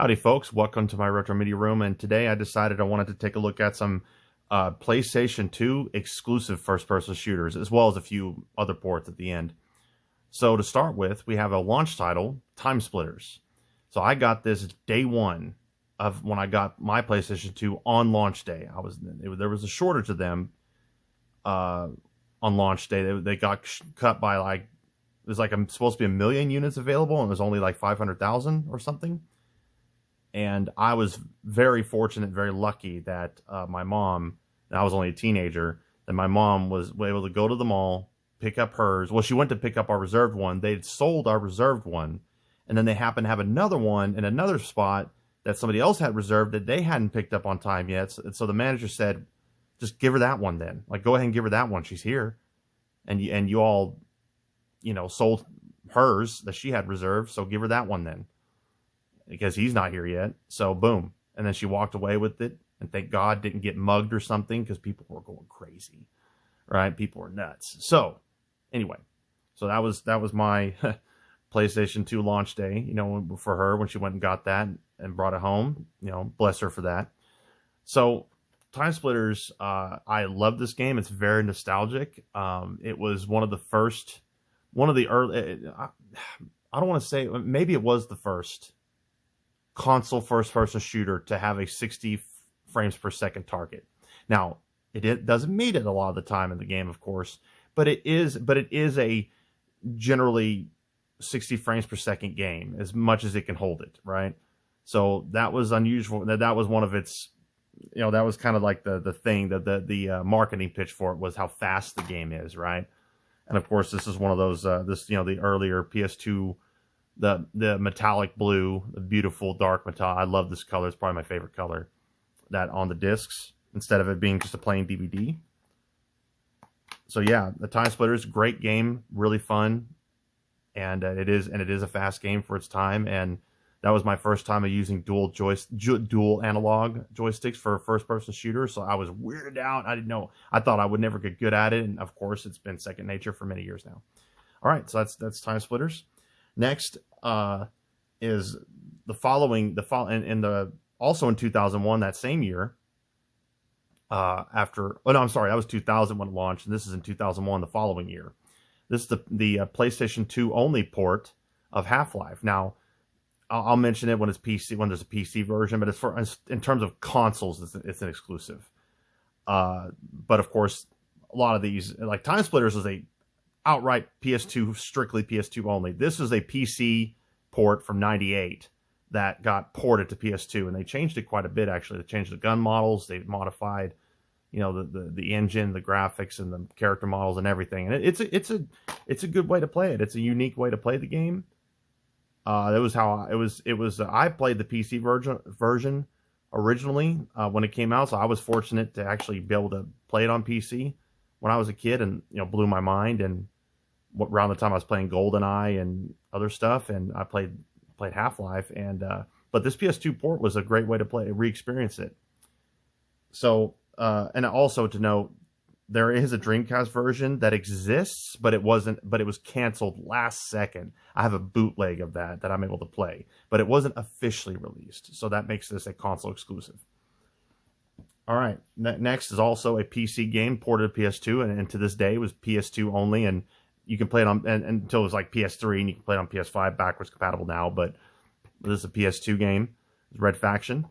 Howdy folks, welcome to my Retro Media Room, and today I decided I wanted to take a look at some PlayStation 2 exclusive first-person shooters, as well as a few other ports at the end. So to start with, we have a launch title, Time Splitters. So I got this day one of when I got my PlayStation 2 on launch day. There was a shortage of them on launch day. They got cut by it was supposed to be 1 million units available, and it was only like 500,000 or something. And I was very fortunate, very lucky that my mom, and I was only a teenager, that my mom was able to go to the mall, pick up hers. Well, she went to pick up our reserved one. They'd sold our reserved one, and then they happened to have another one in another spot that somebody else had reserved that they hadn't picked up on time yet. So the manager said, just give her that one then. Like, go ahead and give her that one. She's here. And you all, sold hers that she had reserved, so give her that one then, because he's not here yet. So boom. And then she walked away with it, and thank God didn't get mugged or something, because people were going crazy, right? People were nuts. So anyway, so that was my PlayStation 2 launch day, for her, when she went and got that and brought it home. Bless her for that. So Time Splitters, I love this game. It's very nostalgic. It was one of the early, I don't want to say, maybe it was the first console first-person shooter to have a 60 frames per second target. Now, it doesn't meet it a lot of the time in the game, of course, but it is a generally 60 frames per second game, as much as it can hold it, right? So that was unusual. That was one of its, that was kind of like the thing that the marketing pitch for it was how fast the game is, right? And of course, this is one of those the earlier PS2. The metallic blue, the beautiful dark metal. I love this color. It's probably my favorite color. That on the discs, instead of it being just a plain DVD. So yeah, the Time Splitters, great game, really fun, and it is a fast game for its time. And that was my first time of using dual analog joysticks for a first-person shooter. So I was weirded out. I didn't know. I thought I would never get good at it, and of course, it's been second nature for many years now. All right, so that's Time Splitters. Next is also in 2001, that same year, that was 2000 when it launched, and this is in 2001, the following year. This is the PlayStation 2 only port of Half-Life. Now, I'll mention it when there's a PC version, but in terms of consoles, it's an exclusive. But of course, a lot of these, like Time Splitters, is a outright PS2, strictly PS2 only. This is a PC port from '98 that got ported to PS2, and they changed it quite a bit. Actually, they changed the gun models, they modified, the engine, the graphics, and the character models and everything. And it's a good way to play it. It's a unique way to play the game. That was how I played the PC version originally when it came out, so I was fortunate to actually be able to play it on PC when I was a kid, and blew my mind. And around the time I was playing GoldenEye and other stuff, and I played Half-Life, and but this PS2 port was a great way to re-experience it. So and also to note, there is a Dreamcast version that exists, but it was canceled last second. I have a bootleg of that I'm able to play, but it wasn't officially released, so that makes this a console exclusive. All right, next is also a PC game ported to PS2, and to this day it was PS2 only, and you can play it on and until it was like PS3, and you can play it on PS5, backwards compatible now. But this is a PS2 game. Red Faction,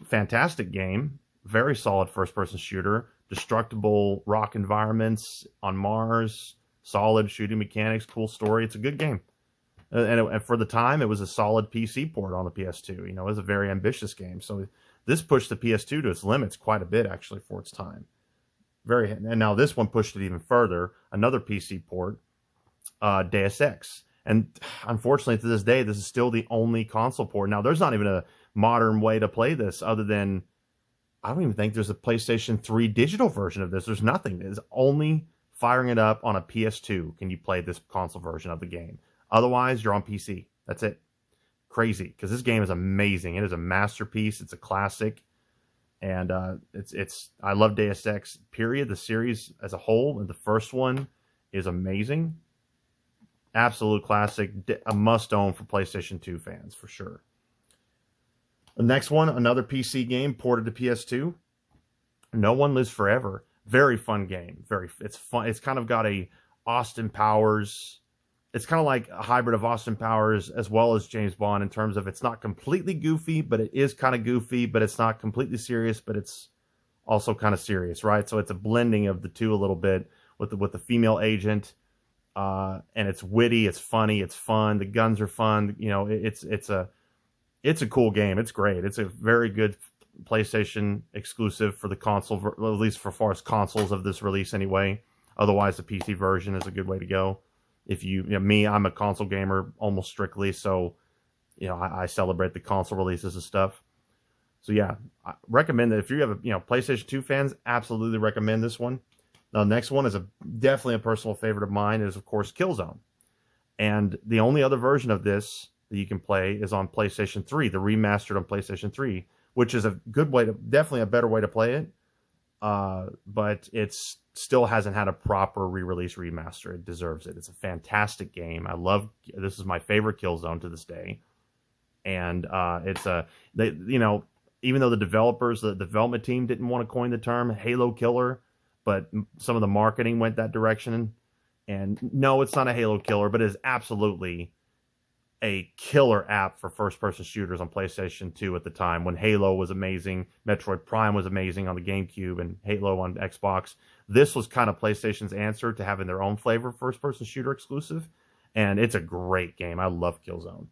fantastic game, very solid first-person shooter, destructible rock environments on Mars, solid shooting mechanics, cool story. It's a good game, and for the time, it was a solid PC port on the PS2. It was a very ambitious game, so this pushed the PS2 to its limits quite a bit, actually, for its time. And now this one pushed it even further. Another PC port, Deus Ex. And unfortunately, to this day, this is still the only console port. Now, there's not even a modern way to play this other than, I don't even think there's a PlayStation 3 digital version of this. There's nothing. It's only firing it up on a PS2 can you play this console version of the game. Otherwise, you're on PC. That's it. Crazy, because this game is amazing. It is a masterpiece. It's a classic, and I love Deus Ex. Period. The series as a whole, and the first one is amazing. Absolute classic, a must own for PlayStation 2 fans for sure. The next one, another PC game ported to PS2. No One Lives Forever. Very fun game. It's fun. It's kind of got a Austin Powers. It's kind of like a hybrid of Austin Powers as well as James Bond in terms of it's not completely goofy, but it is kind of goofy, but it's not completely serious, but it's also kind of serious, right? So it's a blending of the two a little bit with the female agent, and it's witty, it's funny, it's fun. The guns are fun. You know, it's a cool game. It's great. It's a very good PlayStation exclusive for the console, at least for far as consoles of this release anyway. Otherwise, the PC version is a good way to go. If me, I'm a console gamer almost strictly, so I celebrate the console releases and stuff. So yeah, I recommend that if you have PlayStation 2 fans, absolutely recommend this one. Now, the next one is definitely a personal favorite of mine, is of course Killzone, and the only other version of this that you can play is on PlayStation 3, the remastered on PlayStation 3, which is a good way definitely a better way to play it. But it's still hasn't had a proper re-release remaster. It deserves it. It's a fantastic game. This is my favorite Killzone to this day. And even though the development team didn't want to coin the term Halo killer, but some of the marketing went that direction. And no, it's not a Halo killer, but it is absolutely a killer app for first-person shooters on PlayStation 2 at the time, when Halo was amazing, Metroid Prime was amazing on the GameCube, and Halo on Xbox. This was kind of PlayStation's answer to having their own flavor first-person shooter exclusive, and it's a great game. I love Killzone.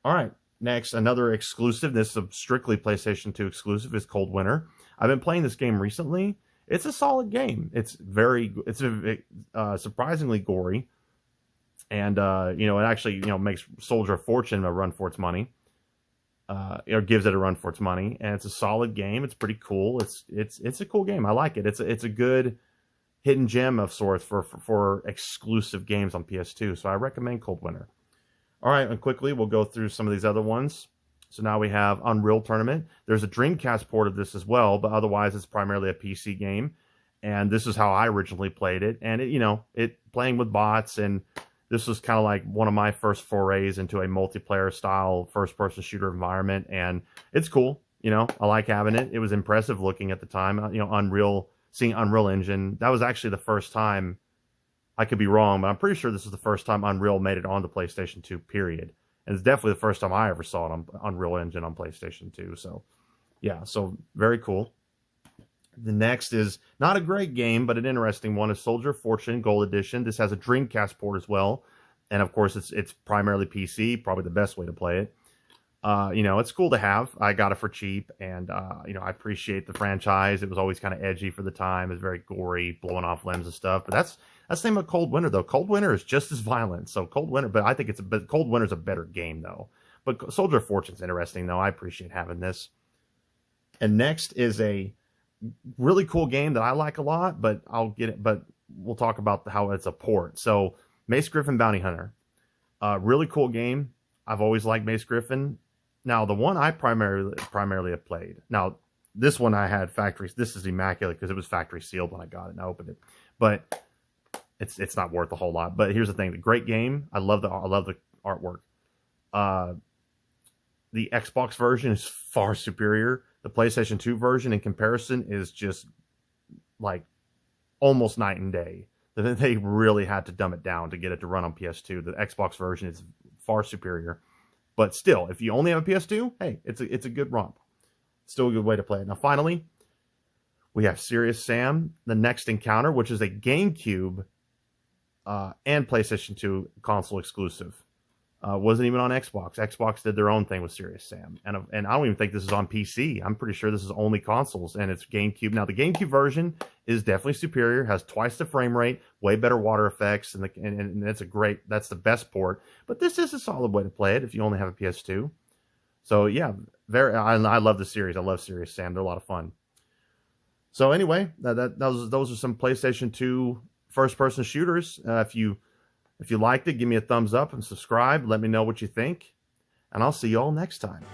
All right, next, another exclusive. This is a strictly PlayStation 2 exclusive, is Cold Winter. I've been playing this game recently. It's a solid game. It's surprisingly gory. And it actually makes Soldier of Fortune a run for its money, or gives it a run for its money. And it's a solid game. It's pretty cool. It's a cool game. I like it. It's a good hidden gem of sorts for exclusive games on PS2. So I recommend Cold Winter. All right, and quickly we'll go through some of these other ones. So now we have Unreal Tournament. There's a Dreamcast port of this as well, but otherwise it's primarily a PC game. And this is how I originally played it. And it playing with bots, and this was kind of like one of my first forays into a multiplayer style first-person shooter environment, and it's cool. I like having it. It was impressive looking at the time. Seeing Unreal Engine. That was actually the first time. I could be wrong, but I'm pretty sure this is the first time Unreal made it on the PlayStation 2, period. And it's definitely the first time I ever saw it on Unreal Engine on PlayStation 2. So, yeah, so very cool. The next is not a great game, but an interesting one, is Soldier of Fortune Gold Edition. This has a Dreamcast port as well. And of course, it's primarily PC, probably the best way to play it. It's cool to have. I got it for cheap, and I appreciate the franchise. It was always kind of edgy for the time. It was very gory, blowing off limbs and stuff. But that's the same with Cold Winter, though. Cold Winter is just as violent. So Cold Winter, but I think Cold Winter's a better game, though. But Soldier of Fortune's interesting, though. I appreciate having this. And next is a really cool game that I like a lot, but we'll talk about how it's a port. So Mace Griffin Bounty Hunter, really cool game. I've always liked Mace Griffin. Now the one I primarily have played. Now this one I had factory. This is immaculate because it was factory sealed when I got it and I opened it, but it's not worth a whole lot. But here's the thing: the great game. I love the artwork. The Xbox version is far superior. The PlayStation 2 version, in comparison, is just like almost night and day. They really had to dumb it down to get it to run on PS2. The Xbox version is far superior. But still, if you only have a PS2, hey, it's a good romp. Still a good way to play it. Now, finally, we have Serious Sam, The Next Encounter, which is a GameCube and PlayStation 2 console exclusive. Wasn't even on Xbox. Xbox did their own thing with Serious Sam. And I don't even think this is on PC. I'm pretty sure this is only consoles, and it's GameCube. Now, the GameCube version is definitely superior, has twice the frame rate, way better water effects, and that's the best port. But this is a solid way to play it if you only have a PS2. So, yeah, I love the series. I love Serious Sam. They're a lot of fun. So, anyway, those are some PlayStation 2 first-person shooters. If you liked it, give me a thumbs up and subscribe. Let me know what you think. And I'll see you all next time.